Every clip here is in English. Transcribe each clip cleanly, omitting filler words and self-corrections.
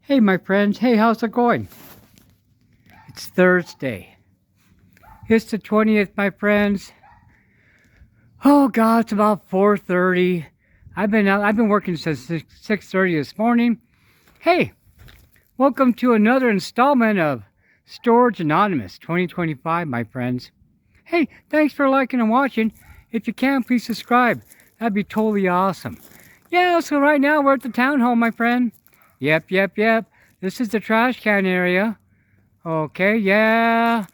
Hey, my friends. Hey, how's it going? It's Thursday. It's the 20th, my friends. Oh God, it's about 4:30. I've been working since 6:30 this morning. Hey, welcome to another installment of Storage Anonymous 2025, my friends. Hey, thanks for liking and watching. If you can, please subscribe. That'd be totally awesome. Yeah, so right now we're at the town hall, my friend. Yep. This is the trash can area. Okay, yeah.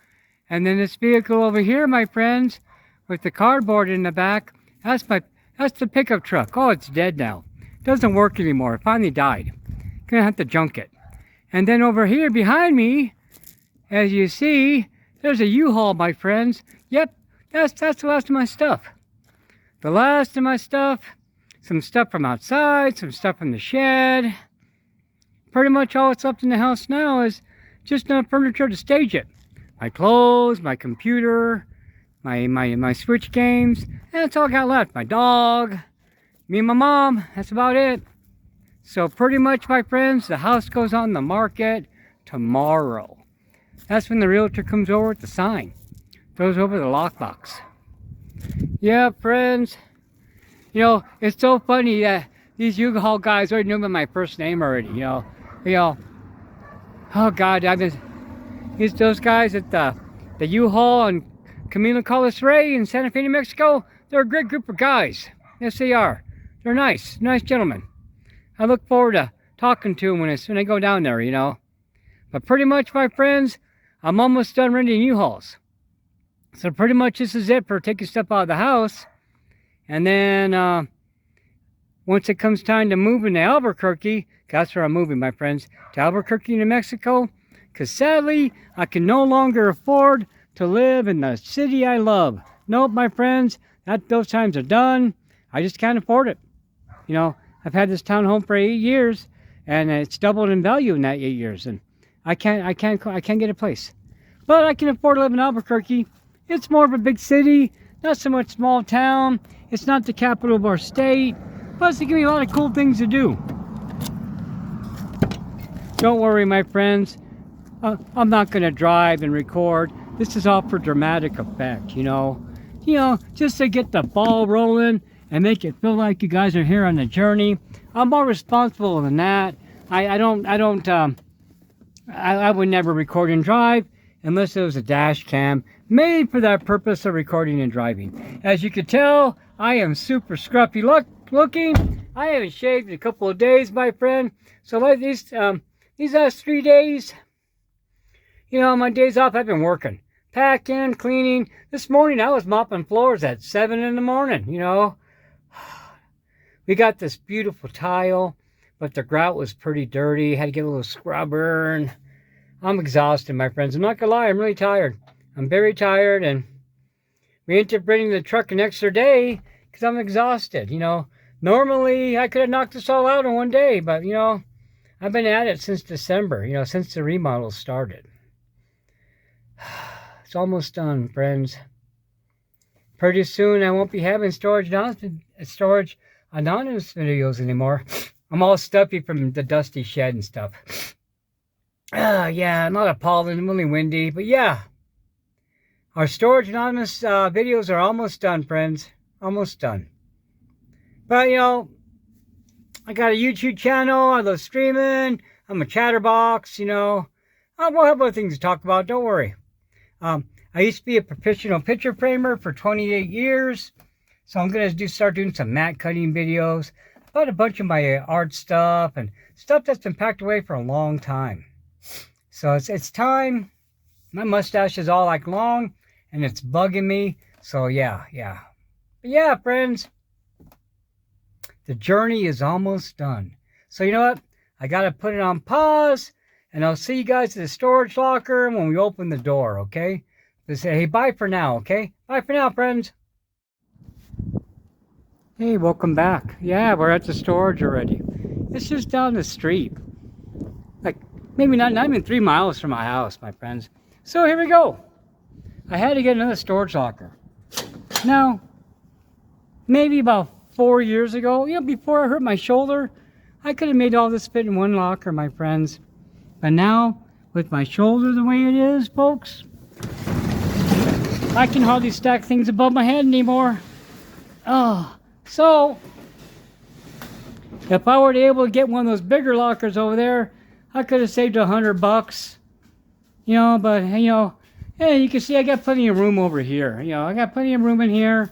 And then this vehicle over here, my friends, with the cardboard in the back, that's the pickup truck. Oh, it's dead now. Doesn't work anymore. It finally died. Gonna have to junk it. And then over here behind me, as you see, there's a U-Haul, my friends. Yep, that's the last of my stuff. The last of my stuff. Some stuff from outside, some stuff from the shed. Pretty much all that's left in the house now is just enough furniture to stage it. My clothes, my computer, my Switch games. That's all I got left. My dog, me and my mom. That's about it. So pretty much, my friends, the house goes on the market tomorrow. That's when the realtor comes over with the sign. Throws over the lockbox. Yeah, friends. You know, it's so funny that these U-Haul guys already knew my first name already, you know. Oh God, those guys at the U-Haul and Camino Carlos Rey in Santa Fe, New Mexico, they're a great group of guys. Yes, they are. They're nice gentlemen. I look forward to talking to them when I go down there, you know. But pretty much, my friends, I'm almost done renting U-Hauls. So pretty much this is it for taking stuff out of the house. And then once it comes time to move into Albuquerque, that's where I'm moving, my friends, to Albuquerque, New Mexico, because sadly, I can no longer afford to live in the city I love. Nope, my friends, those times are done. I just can't afford it. You know, I've had this townhome for 8 years, and it's doubled in value in that 8 years, and I can't get a place. But I can afford to live in Albuquerque. It's more of a big city, not so much small town. It's not the capital of our state. Plus, it gives me a lot of cool things to do. Don't worry, my friends. I'm not going to drive and record. This is all for dramatic effect, you know. Just to get the ball rolling and make it feel like you guys are here on the journey. I'm more responsible than that. I would never record and drive unless it was a dash cam made for that purpose of recording and driving. As you can tell, I am super scruffy looking. I haven't shaved in a couple of days, my friend. So like these last 3 days, you know, my days off, I've been working, packing, cleaning. This morning I was mopping floors at 7 in the morning, you know. We got this beautiful tile, but the grout was pretty dirty. Had to get a little scrubber, and I'm exhausted, my friends. I'm not gonna lie, I'm really tired. I'm very tired, and we ended up renting the truck an extra day because I'm exhausted, you know. Normally, I could have knocked this all out in one day, but, you know, I've been at it since December, you know, since the remodel started. It's almost done, friends. Pretty soon, I won't be having Storage Anonymous videos anymore. I'm all stuffy from the dusty shed and stuff. Yeah, not a pollen, really windy, but yeah. Our Storage Anonymous videos are almost done, friends. Almost done. But, you know, I got a YouTube channel. I love streaming. I'm a chatterbox, you know. We'll have other things to talk about. Don't worry. I used to be a professional picture framer for 28 years. So I'm going to start doing some matte cutting videos about a bunch of my art stuff and stuff that's been packed away for a long time. So it's time. My mustache is all like long and it's bugging me. So yeah. But yeah, friends. The journey is almost done. So you know what? I got to put it on pause. And I'll see you guys at the storage locker when we open the door, okay? Just say, hey, bye for now, okay? Bye for now, friends. Hey, welcome back. Yeah, we're at the storage already. It's just down the street. Like, maybe not even 3 miles from my house, my friends. So here we go. I had to get another storage locker. Now, maybe about 4 years ago, you know, before I hurt my shoulder, I could have made all this fit in one locker, my friends. But now, with my shoulder the way it is, folks, I can hardly stack things above my head anymore. Oh, so if I were to able to get one of those bigger lockers over there, I could have saved $100. You know, but hey, you can see I got plenty of room over here. I got plenty of room in here.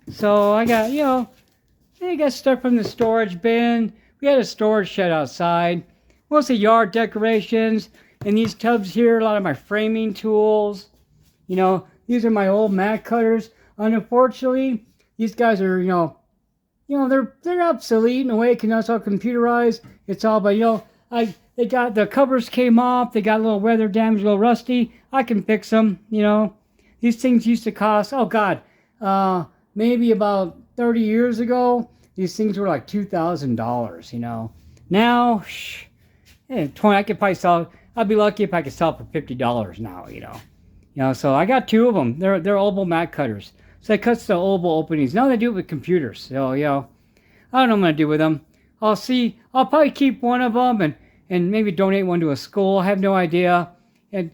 So I got, I got stuff from the storage bin. We had a storage shed outside. Mostly yard decorations. And these tubs here, a lot of my framing tools. These are my old mat cutters. Unfortunately, these guys are, they're obsolete in a way because it's all computerized. It's all, but they got the covers came off. They got a little weather damage, a little rusty. I can fix them. These things used to cost, oh God, maybe about 30 years ago. These things were like $2,000. Now, 20. I could probably sell. I'd be lucky if I could sell it for $50 now. So I got two of them. They're oval mat cutters. So it cuts the oval openings. Now they do it with computers. So I don't know what I'm gonna do with them. I'll see. I'll probably keep one of them and maybe donate one to a school. I have no idea. And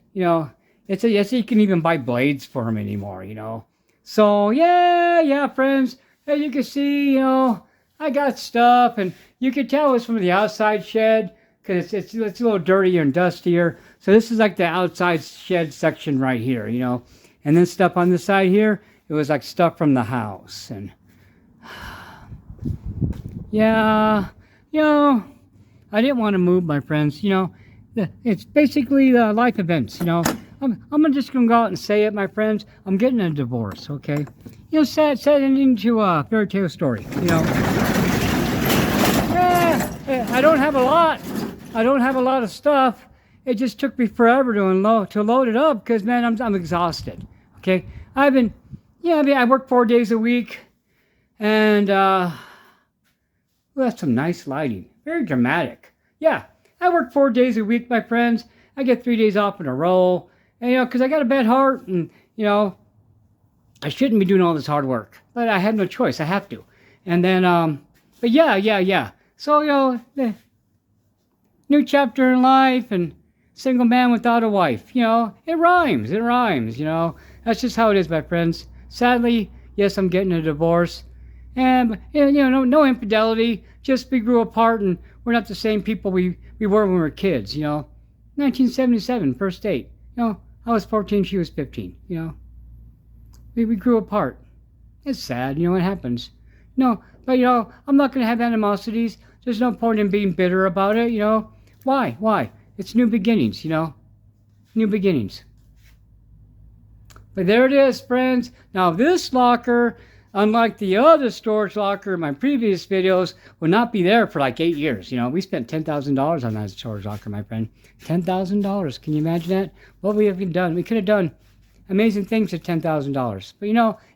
it's you can even buy blades for them anymore. So yeah, friends. As you can see, I got stuff, and you can tell it's from the outside shed because it's a little dirtier and dustier. So this is like the outside shed section right here, and then stuff on the side here. It was like stuff from the house, and yeah, I didn't want to move, my friends. It's basically the life events. I'm just gonna go out and say it, my friends. I'm getting a divorce, okay? Sad ending to a fairy tale story. I don't have a lot. I don't have a lot of stuff. It just took me forever to load it up because, man, I'm exhausted. Okay, I work 4 days a week, and that's some nice lighting. Very dramatic. Yeah, I work 4 days a week, my friends. I get 3 days off in a row, and because I got a bad heart, and I shouldn't be doing all this hard work, but I have no choice. I have to. And then, but yeah. So the new chapter in life and single man without a wife. It rhymes. It rhymes. That's just how it is, my friends. Sadly, yes, I'm getting a divorce, and no infidelity. Just we grew apart, and we're not the same people we were when we were kids. 1977, first date. I was 14, she was 15. We grew apart. It's sad. It happens. No, but I'm not going to have animosities. There's no point in being bitter about it. Why? It's new beginnings. New beginnings. But there it is, friends. Now this locker, unlike the other storage locker in my previous videos, will not be there for like 8 years. We spent $10,000 on that storage locker, my friend. $10,000. Can you imagine that? What we have done? We could have done amazing things with $10,000. But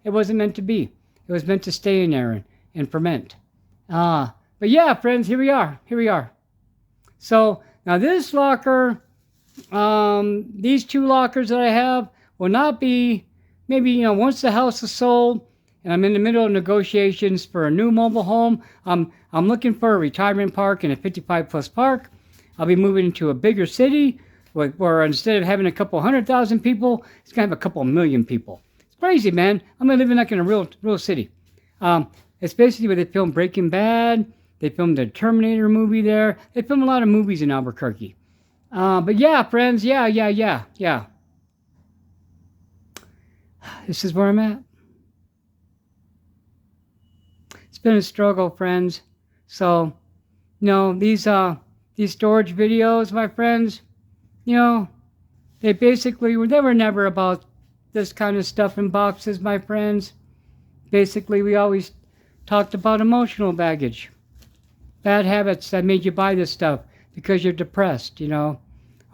it wasn't meant to be. It was meant to stay in there and ferment. But yeah, friends, here we are. So now this locker, these two lockers that I have will not be, maybe, once the house is sold and I'm in the middle of negotiations for a new mobile home, I'm looking for a retirement park and a 55 plus park. I'll be moving into a bigger city where instead of having a couple 100,000 people, it's going to have a couple million people. It's crazy, man. I'm going to live like in a real city. It's basically where they filmed Breaking Bad. They filmed the Terminator movie there. They filmed a lot of movies in Albuquerque. But yeah, friends, yeah. This is where I'm at. It's been a struggle, friends. So, these storage videos, my friends, they basically they were never about this kind of stuff in boxes, my friends. Basically, we always talked about emotional baggage. Bad habits that made you buy this stuff because you're depressed, or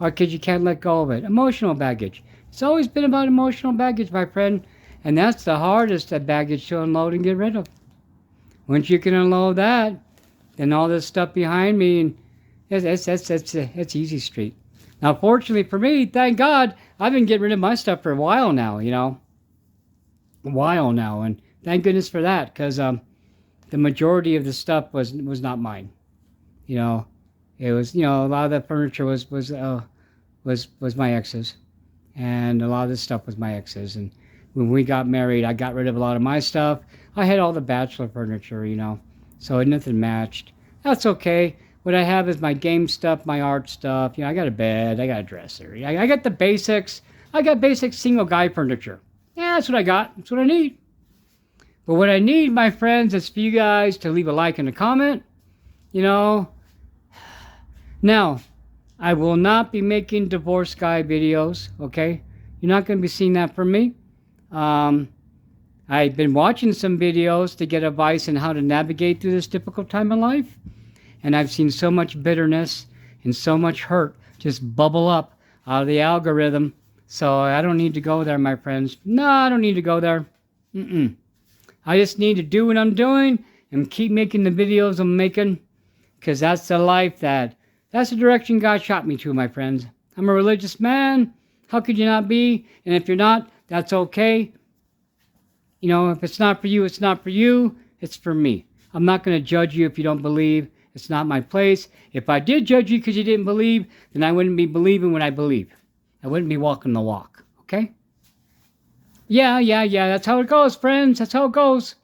because you can't let go of it. Emotional baggage. It's always been about emotional baggage, my friend. And that's the hardest baggage to unload and get rid of. Once you can unload that, then all this stuff behind me, and it's easy street. Now, fortunately for me, thank God, I've been getting rid of my stuff for a while now, and thank goodness for that, because the majority of the stuff was not mine. You know, it was, you know, a lot of the furniture was my ex's, and a lot of this stuff was my ex's. And when we got married, I got rid of a lot of my stuff. I had all the bachelor furniture, you know, so nothing matched. That's okay. What I have is my game stuff, my art stuff. You know, I got a bed, I got a dresser. I got the basics. I got basic single guy furniture. Yeah, that's what I got. That's what I need. But what I need, my friends, is for you guys to leave a like and a comment. You know. Now, I will not be making divorce guy videos, okay? You're not going to be seeing that from me. I've been watching some videos to get advice on how to navigate through this difficult time in life. And I've seen so much bitterness and so much hurt just bubble up out of the algorithm. So I don't need to go there, my friends. No, I don't need to go there. I just need to do what I'm doing and keep making the videos I'm making, because that's the life that's the direction God shot me to, my friends. I'm a religious man. How could you not be? And if you're not, that's okay. You know, if it's not for you, it's not for you. It's for me. I'm not going to judge you if you don't believe. It's not my place. If I did judge you because you didn't believe, then I wouldn't be believing what I believe. I wouldn't be walking the walk, okay? Yeah, that's how it goes, friends. That's how it goes.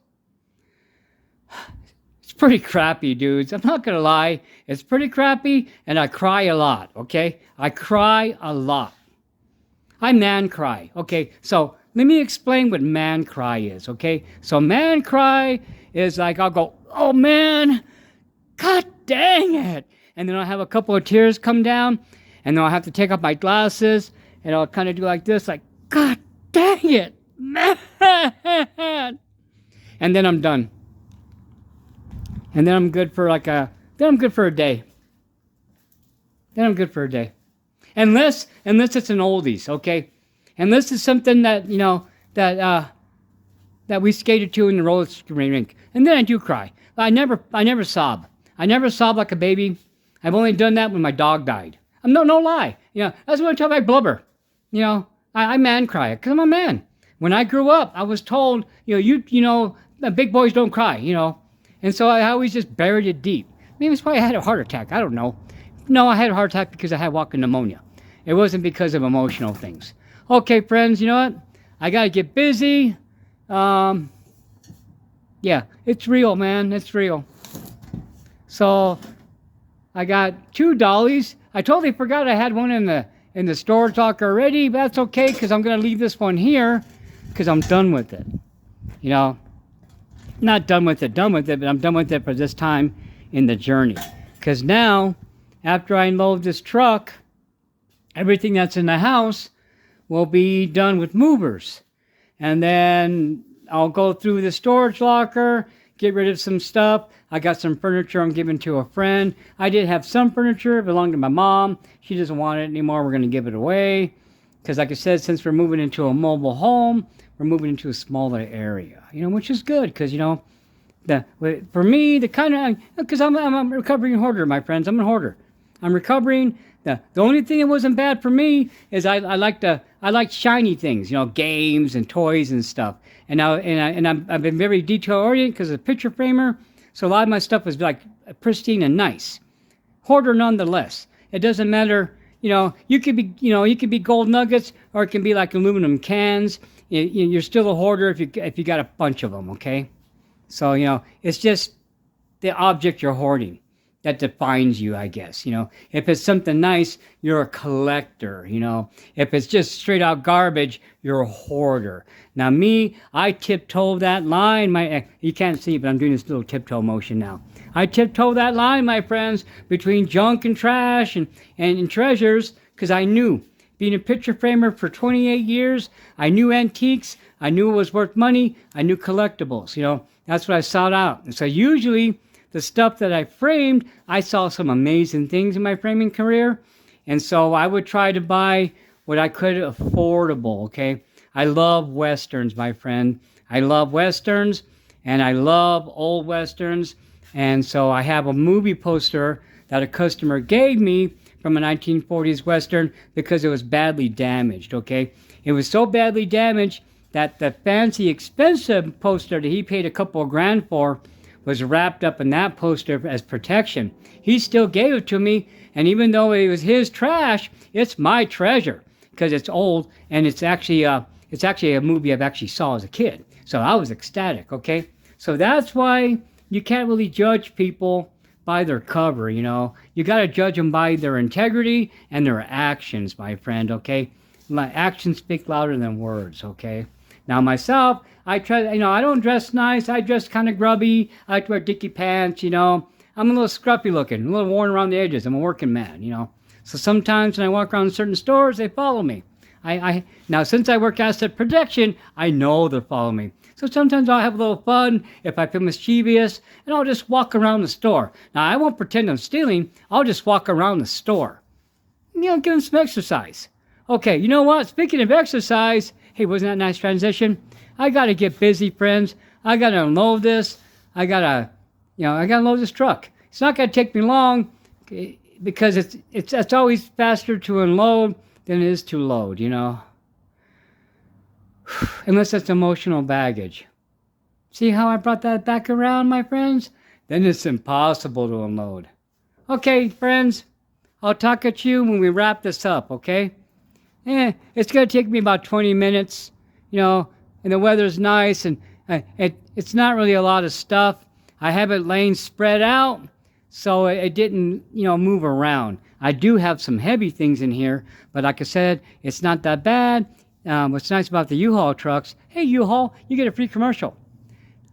It's pretty crappy, dudes. I'm not going to lie. It's pretty crappy, and I cry a lot, okay? I cry a lot. I man cry, okay? So let me explain what man cry is, okay? So man cry is like I'll go, oh man, God dang it. And then I'll have a couple of tears come down, and then I'll have to take off my glasses, and I'll kind of do like this, like, God dang it, man. And then I'm done. And then I'm good for a day. Then I'm good for a day. Unless it's an oldies, okay? Unless it's something that, you know, that we skated to in the roller skating rink. And then I do cry. I never sob. I never sob like a baby. I've only done that when my dog died. No lie. You know, that's what I tell my blubber. You know, I man cry because I'm a man. When I grew up, I was told, you know, big boys don't cry, you know. And so I always just buried it deep. Maybe it's why I had a heart attack. I don't know. No, I had a heart attack because I had walking pneumonia. It wasn't because of emotional things. Okay, friends, you know what? I got to get busy. Yeah, it's real, man. It's real. So I got 2 dollies. I totally forgot I had one in the storage locker already, but that's okay because I'm going to leave this one here because I'm done with it. You know, not done with it, but I'm done with it for this time in the journey. Because now, after I unload this truck, everything that's in the house will be done with movers. And then I'll go through the storage locker, get rid of some stuff. I got some furniture I'm giving to a friend. I did have some furniture, it belonged to my mom. She doesn't want it anymore. We're going to give it away. Because like I said, since we're moving into a mobile home, we're moving into a smaller area, you know, which is good. Because, you know, for me, because I'm a recovering hoarder, my friends. I'm a hoarder. I'm recovering. The only thing that wasn't bad for me is I like shiny things, you know, games and toys and stuff. I've been very detail oriented because of a picture framer. So a lot of my stuff is like pristine and nice. Hoarder nonetheless. It doesn't matter, you know, you could be gold nuggets, or it can be like aluminum cans. You're still a hoarder if you got a bunch of them, okay? So, you know, it's just the object you're hoarding that defines you, I guess. You know, if it's something nice, you're a collector. You know, if it's just straight out garbage, you're a hoarder. Now me, I tiptoe that line. You can't see it, but I'm doing this little tiptoe motion now. I tiptoe that line, my friends, between junk and trash and treasures, because I knew. Being a picture framer for 28 years, I knew antiques, I knew it was worth money, I knew collectibles, you know. That's what I sought out. And so usually the stuff that I framed, I saw some amazing things in my framing career. And so I would try to buy what I could affordable, okay? I love Westerns, my friend. I love Westerns, and I love old Westerns. And so I have a movie poster that a customer gave me from a 1940s Western because it was badly damaged, okay? It was so badly damaged that the fancy, expensive poster that he paid a couple of grand for was wrapped up in that poster as protection. He still gave it to me, and even though it was his trash, it's my treasure because it's old and it's actually a movie I've actually saw as a kid. So I was ecstatic, okay? So that's why you can't really judge people by their cover, you know. You got to judge them by their integrity and their actions, my friend, okay? My actions speak louder than words, okay? Now myself, I try, you know, I don't dress nice. I dress kind of grubby. I like to wear dicky pants, you know. I'm a little scruffy looking, a little worn around the edges. I'm a working man, you know. So sometimes when I walk around certain stores, they follow me. Now since I work asset protection, I know they're following me. So sometimes I'll have a little fun if I feel mischievous, and I'll just walk around the store. Now, I won't pretend I'm stealing. I'll just walk around the store. You know, give them some exercise. Okay, you know what? Speaking of exercise, hey, wasn't that a nice transition? I got to get busy, friends. I got to unload this. I got to unload this truck. It's not going to take me long because it's always faster to unload than it is to load, you know. Unless it's emotional baggage. See how I brought that back around, my friends? Then it's impossible to unload. Okay, friends, I'll talk at you when we wrap this up, okay? It's going to take me about 20 minutes, you know, and the weather's nice, and it's not really a lot of stuff. I have it laying spread out, so it didn't, you know, move around. I do have some heavy things in here, but like I said, it's not that bad. What's nice about the U-Haul trucks, hey U-Haul, you get a free commercial.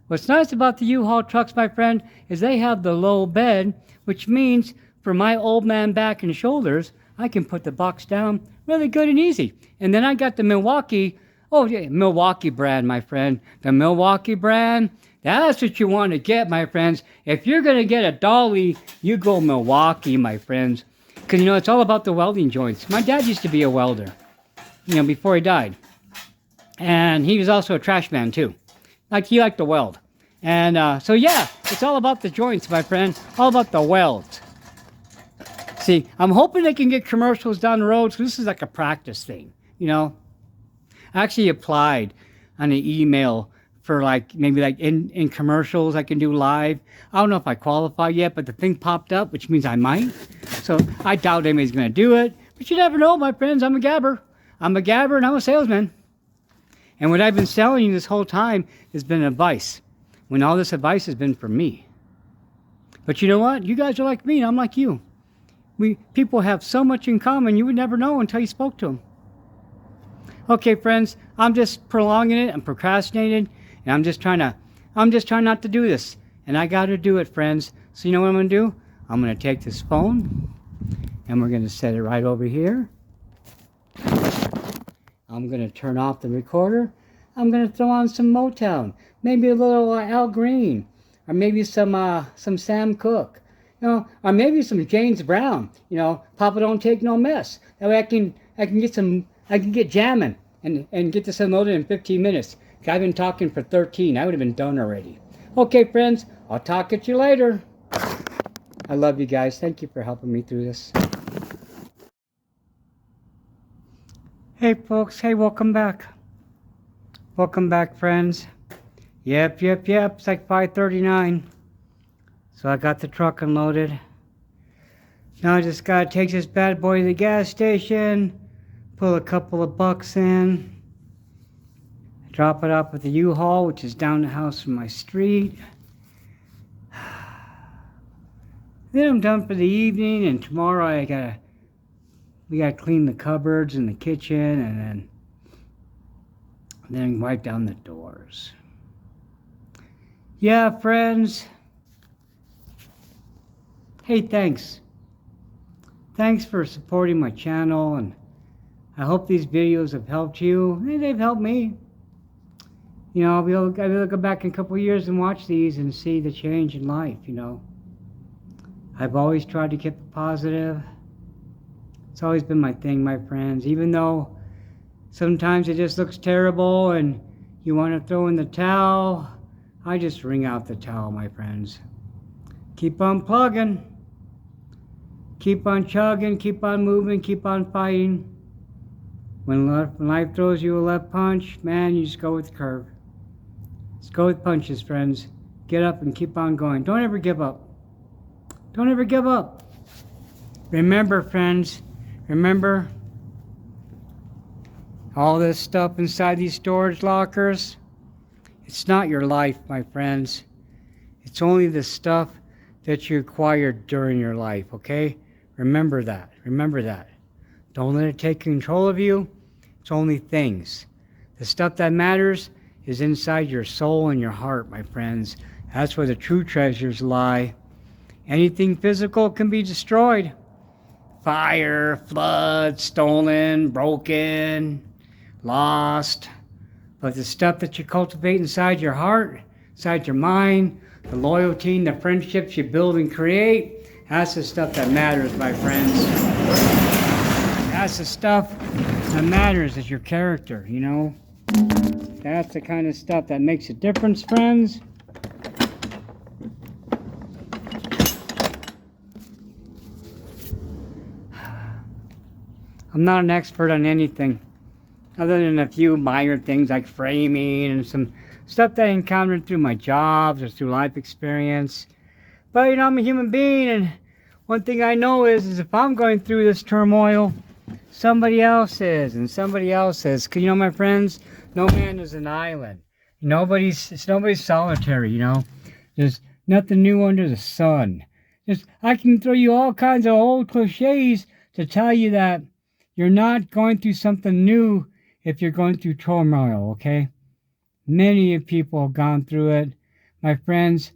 What's nice about the U-Haul trucks, my friend, is they have the low bed, which means for my old man back and shoulders, I can put the box down really good and easy. And then I got the Milwaukee brand, my friend. The Milwaukee brand, that's what you want to get, my friends. If you're going to get a dolly, you go Milwaukee, my friends. Because, you know, it's all about the welding joints. My dad used to be a welder, you know, before he died. And he was also a trash man, too. Like, he liked to weld. And so, yeah, it's all about the joints, my friend. All about the welds. See, I'm hoping they can get commercials down the road, so this is like a practice thing, you know. I actually applied on an email for maybe in commercials I can do live. I don't know if I qualify yet, but the thing popped up, which means I might. So I doubt anybody's going to do it. But you never know, my friends. I'm a gabber. I'm a gabber and I'm a salesman. And what I've been selling you this whole time has been advice. When all this advice has been for me. But you know what? You guys are like me and I'm like you. People have so much in common you would never know until you spoke to them. Okay, friends, I'm just prolonging it. I'm procrastinating. And I'm just trying not to do this. And I got to do it, friends. So you know what I'm going to do? I'm going to take this phone and we're going to set it right over here. I'm going to turn off the recorder. I'm going to throw on some Motown. Maybe a little Al Green. Or maybe some Sam Cooke. You know, or maybe some James Brown. You know, Papa Don't Take No Mess. That way I can get jamming and get this unloaded in 15 minutes. I've been talking for 13. I would have been done already. Okay, friends, I'll talk at you later. I love you guys. Thank you for helping me through this. Hey, folks. Hey, welcome back. Welcome back, friends. Yep. It's like 5:39. So I got the truck unloaded. Now I just gotta take this bad boy to the gas station, pull a couple of bucks in, drop it off at the U-Haul, which is down the house from my street. Then I'm done for the evening, and tomorrow we gotta clean the cupboards in the kitchen, and then wipe down the doors. Yeah, friends. Hey, thanks. Thanks for supporting my channel, and I hope these videos have helped you. They've helped me. You know, I'll be able to go back in a couple of years and watch these and see the change in life, you know. I've always tried to keep it positive. It's always been my thing, my friends. Even though sometimes it just looks terrible and you want to throw in the towel, I just wring out the towel, my friends. Keep on plugging. Keep on chugging, keep on moving, keep on fighting. When life throws you a left punch, man, you just go with the curve. Just go with punches, friends. get up and keep on going. Don't ever give up. Don't ever give up. Remember, friends, remember all this stuff inside these storage lockers? It's not your life, my friends. It's only the stuff that you acquired during your life, okay? Remember that. Remember that. Don't let it take control of you. It's only things. The stuff that matters is inside your soul and your heart, my friends. That's where the true treasures lie. Anything physical can be destroyed. Fire, flood, stolen, broken, lost. But the stuff that you cultivate inside your heart, inside your mind, the loyalty and the friendships you build and create, that's the stuff that matters, my friends. That's the stuff that matters, is your character, you know? That's the kind of stuff that makes a difference, friends. I'm not an expert on anything other than a few minor things like framing and some stuff that I encountered through my jobs or through life experience. But you know, I'm a human being, and one thing I know is if I'm going through this turmoil, somebody else is, and somebody else is. 'Cause you know, my friends, no man is an island. Nobody's solitary, you know. There's nothing new under the sun. I can throw you all kinds of old cliches to tell you that you're not going through something new if you're going through turmoil, okay? Many people have gone through it. My friends,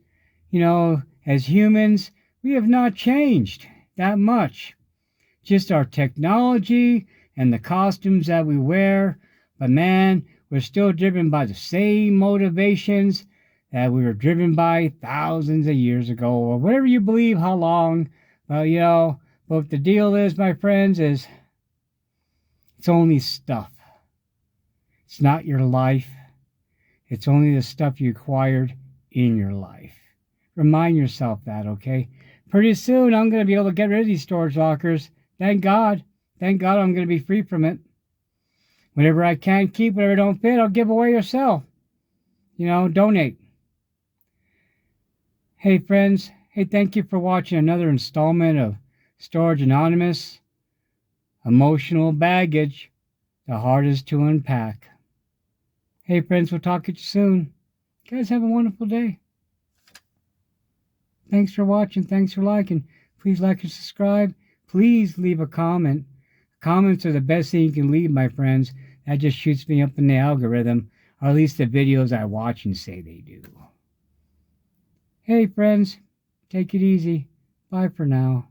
you know, as humans, we have not changed that much. Just our technology and the costumes that we wear. But man, we're still driven by the same motivations that we were driven by thousands of years ago, or whatever you believe, how long. Well, you know, but the deal is, my friends, is it's only stuff. It's not your life. It's only the stuff you acquired in your life. Remind yourself that, okay? Pretty soon I'm going to be able to get rid of these storage lockers. Thank God. Thank God I'm going to be free from it. Whatever I can't keep, whatever don't fit, I'll give away or sell. You know, donate. Hey, friends. Hey, thank you for watching another installment of Storage Anonymous. Emotional baggage, the hardest to unpack. Hey, friends, we'll talk to you soon. You guys have a wonderful day. Thanks for watching. Thanks for liking. Please like and subscribe. Please leave a comment. Comments are the best thing you can leave, my friends. That just shoots me up in the algorithm, or at least the videos I watch and say they do. Hey, friends, take it easy. Bye for now.